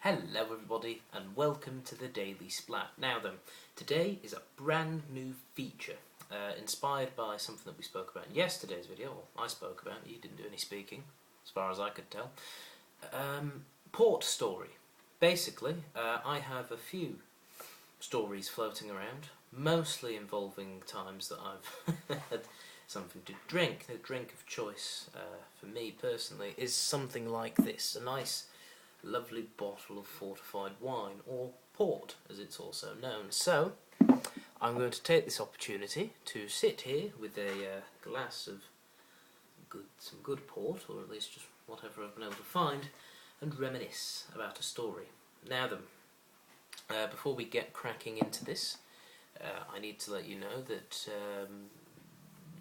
Hello everybody and welcome to the Daily Splat. Now then, today is a brand new feature inspired by something that we spoke about in yesterday's video, or I spoke about, you didn't do any speaking as far as I could tell. Port story. Basically, I have a few stories floating around, mostly involving times that I've had something to drink. The drink of choice for me personally is something like this, a nice lovely bottle of fortified wine, or port as it's also known. So I'm going to take this opportunity to sit here with a glass of some good port, or at least just whatever I've been able to find, and reminisce about a story. Now then, before we get cracking into this, I need to let you know that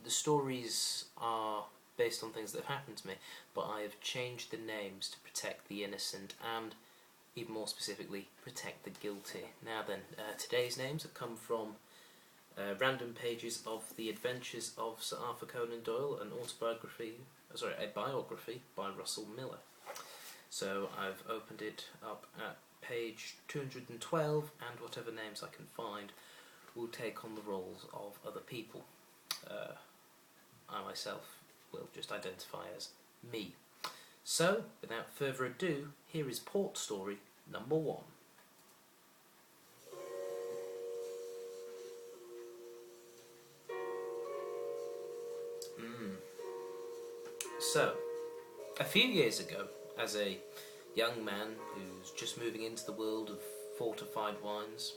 the stories are based on things that have happened to me, but I have changed the names to protect the innocent and, even more specifically, protect the guilty. Now then, today's names have come from random pages of The Adventures of Sir Arthur Conan Doyle, a biography by Russell Miller. So I've opened it up at page 212, and whatever names I can find will take on the roles of other people. I myself will just identify as me. So, without further ado, here is port story number 1. So, a few years ago, as a young man who's just moving into the world of fortified wines,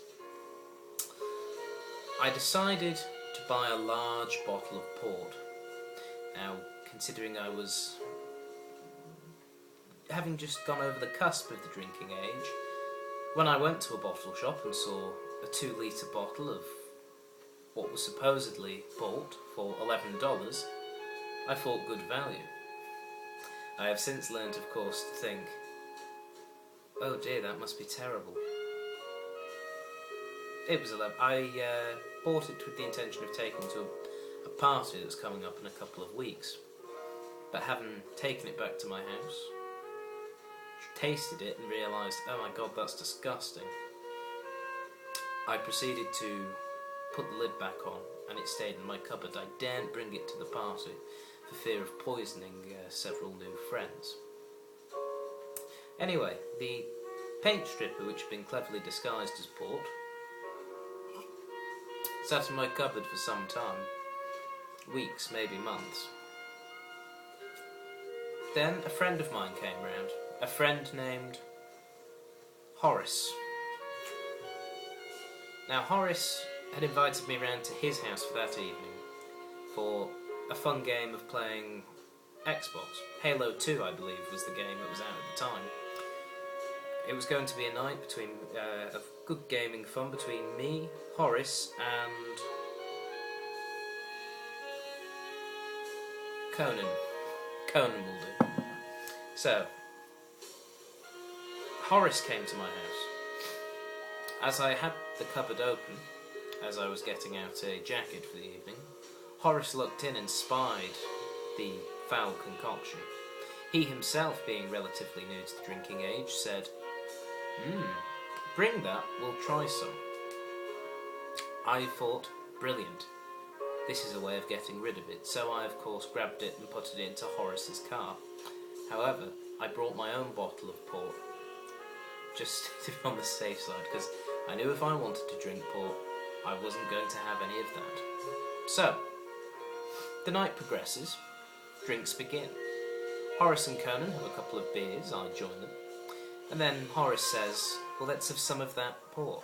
I decided to buy a large bottle of port. Now, considering I was having just gone over the cusp of the drinking age, when I went to a bottle shop and saw a 2-litre bottle of what was supposedly port for $11, I thought good value. I have since learned, of course, to think, oh dear, that must be terrible. It was 11. I bought it with the intention of taking to a party that's coming up in a couple of weeks, but having taken it back to my house, tasted it and realised, oh my god, that's disgusting, I proceeded to put the lid back on, and it stayed in my cupboard. I daren't bring it to the party for fear of poisoning several new friends. Anyway, the paint stripper, which had been cleverly disguised as port, sat in my cupboard for some time. Weeks, maybe months. Then a friend of mine came round, a friend named Horace. Now Horace had invited me round to his house for that evening for a fun game of playing Xbox. Halo 2, I believe, was the game that was out at the time. It was going to be a night of good gaming fun between me, Horace, and Conan. Conan will do. So, Horace came to my house. As I had the cupboard open, as I was getting out a jacket for the evening, Horace looked in and spied the foul concoction. He himself, being relatively new to the drinking age, said, bring that, we'll try some. I thought, brilliant. This is a way of getting rid of it, so I of course grabbed it and put it into Horace's car. However, I brought my own bottle of port, just to be on the safe side, because I knew if I wanted to drink port, I wasn't going to have any of that. So, the night progresses, drinks begin. Horace and Conan have a couple of beers, I join them, and then Horace says, well, let's have some of that port.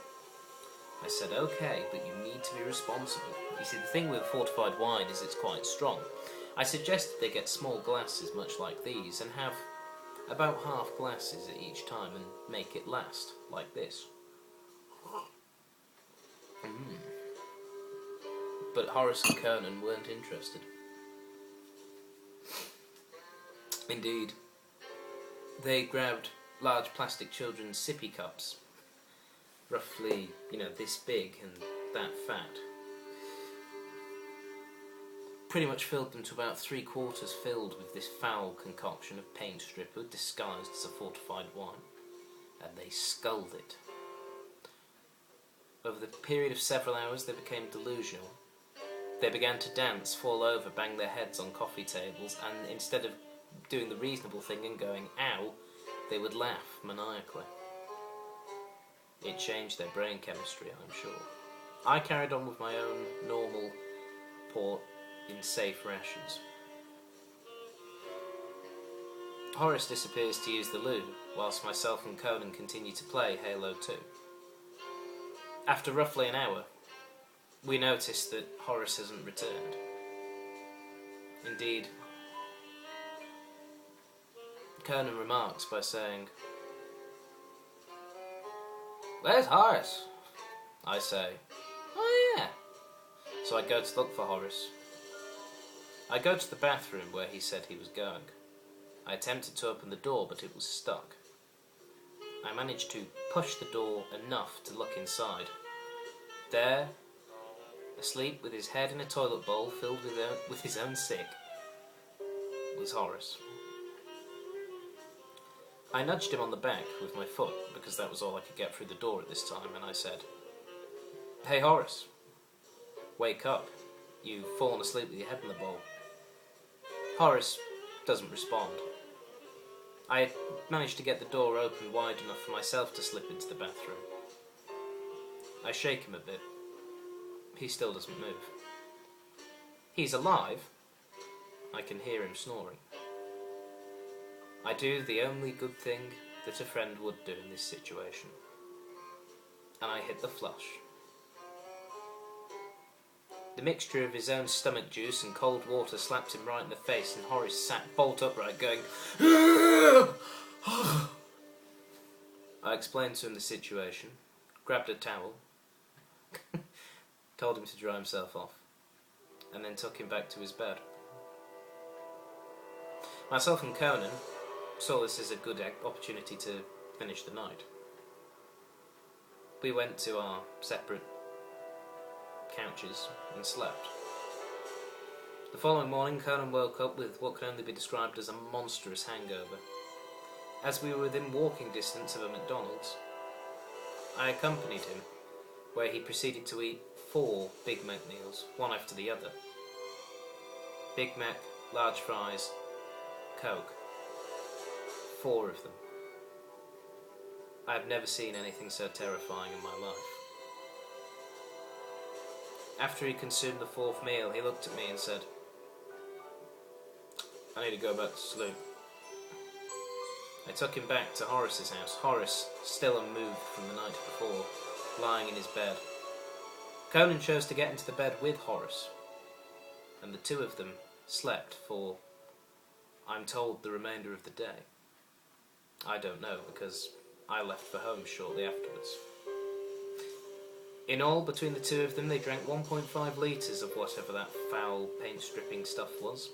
I said, okay, but you need to be responsible. You see, the thing with fortified wine is it's quite strong. I suggested they get small glasses much like these and have about half glasses at each time and make it last, like this. But Horace and Conan weren't interested. Indeed, they grabbed large plastic children's sippy cups, roughly, this big and that fat. Pretty much filled them to about 3/4 filled with this foul concoction of paint stripper disguised as a fortified wine. and they sculled it. Over the period of several hours they became delusional. They began to dance, fall over, bang their heads on coffee tables, and instead of doing the reasonable thing and going, ow, they would laugh maniacally. It changed their brain chemistry, I'm sure. I carried on with my own normal port in safe rations. Horace disappears to use the loo, whilst myself and Conan continue to play Halo 2. After roughly an hour, we notice that Horace hasn't returned. Indeed, Conan remarks by saying, "Where's Horace?" I say, "Oh yeah." So I go to look for Horace. I go to the bathroom where he said he was going. I attempted to open the door, but it was stuck. I managed to push the door enough to look inside. There, asleep with his head in a toilet bowl filled with his own sick, was Horace. I nudged him on the back with my foot, because that was all I could get through the door at this time, and I said, "Hey Horace, wake up. You've fallen asleep with your head in the bowl." Horace doesn't respond. I had managed to get the door open wide enough for myself to slip into the bathroom. I shake him a bit. He still doesn't move. He's alive. I can hear him snoring. I do the only good thing that a friend would do in this situation. And I hit the flush. The mixture of his own stomach juice and cold water slapped him right in the face, and Horace sat bolt upright going, I explained to him the situation, grabbed a towel, told him to dry himself off, and then took him back to his bed. Myself and Conan saw this as a good opportunity to finish the night. We went to our separate couches and slept. The following morning, Conan woke up with what can only be described as a monstrous hangover. As we were within walking distance of a McDonald's, I accompanied him, where he proceeded to eat 4 Big Mac meals, one after the other. Big Mac, large fries, Coke. 4 of them. I have never seen anything so terrifying in my life. After he consumed the 4th meal, he looked at me and said, "I need to go back to sleep." I took him back to Horace's house. Horace, still unmoved from the night before, lying in his bed. Conan chose to get into the bed with Horace, and the 2 of them slept for, I'm told, the remainder of the day. I don't know, because I left for home shortly afterwards. In all, between the 2 of them, they drank 1.5 litres of whatever that foul paint-stripping stuff was.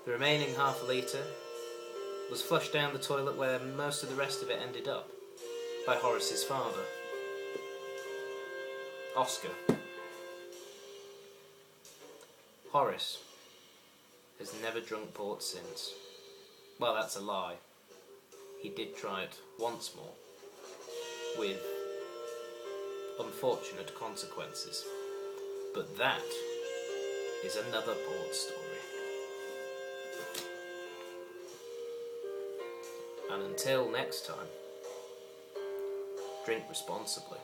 The remaining half a litre was flushed down the toilet where most of the rest of it ended up, by Horace's father, Oscar. Horace has never drunk port since. Well, that's a lie. He did try it once more, with unfortunate consequences. But that is another port story. And until next time, drink responsibly.